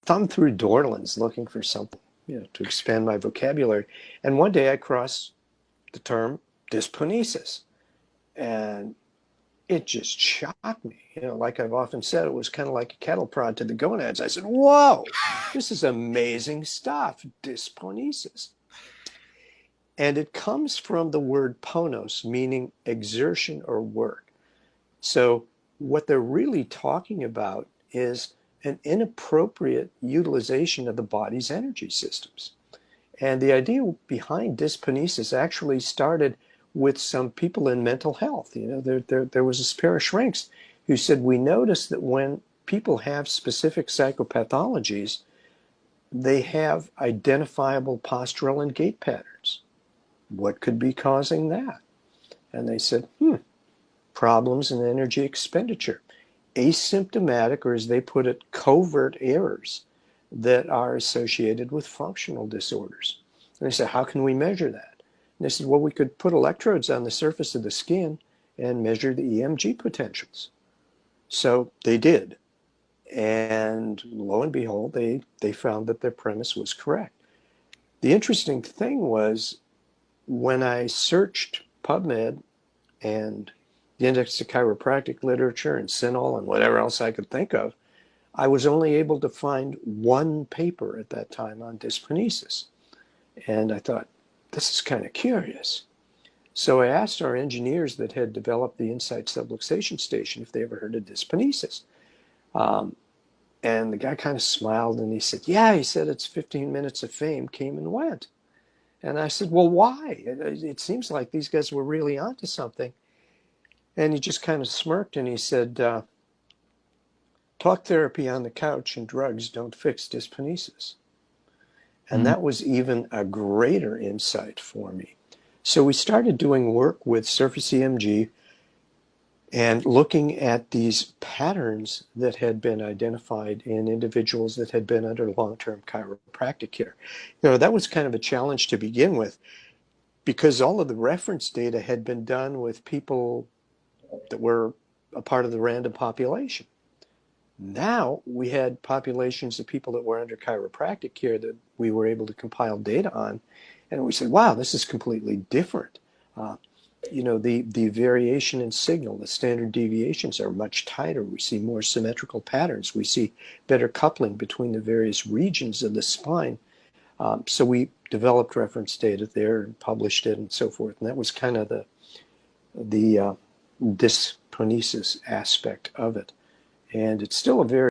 thumbed through Dorlands looking for something, to expand my vocabulary. And one day I crossed the term dysponesis. And it just shocked me. Like I've often said, it was kind of like a cattle prod to the gonads. I said, whoa, this is amazing stuff, dysponesis. And it comes from the word ponos, meaning exertion or work. So what they're really talking about is an inappropriate utilization of the body's energy systems. And the idea behind dysponesis actually started with some people in mental health. There was this pair of shrinks who said, we noticed that when people have specific psychopathologies, they have identifiable postural and gait patterns. What could be causing that? And they said, problems in energy expenditure, asymptomatic, or as they put it, covert errors that are associated with functional disorders. And they said, how can we measure that? And they said, well, we could put electrodes on the surface of the skin and measure the EMG potentials. So they did. And lo and behold, they found that their premise was correct. The interesting thing was when I searched PubMed and the Index to Chiropractic literature and CINAHL and whatever else I could think of, I was only able to find one paper at that time on dysponesis. And I thought, this is kind of curious. So I asked our engineers that had developed the Insight subluxation station if they ever heard of dysponesis. And the guy kind of smiled and he said, yeah, he said it's 15 minutes of fame, came and went. And I said, well, why? It seems like these guys were really onto something. And he just kind of smirked and he said, talk therapy on the couch and drugs don't fix dysponesis. And that was even a greater insight for me. So we started doing work with surface EMG and looking at these patterns that had been identified in individuals that had been under long-term chiropractic care. That was kind of a challenge to begin with because all of the reference data had been done with people that were a part of the random population. Now we had populations of people that were under chiropractic care that we were able to compile data on. And we said, wow, this is completely different. The variation in signal, the standard deviations are much tighter. We see more symmetrical patterns. We see better coupling between the various regions of the spine. So we developed reference data there and published it and so forth. And that was kind of the dysponesis aspect of it. And it's still a very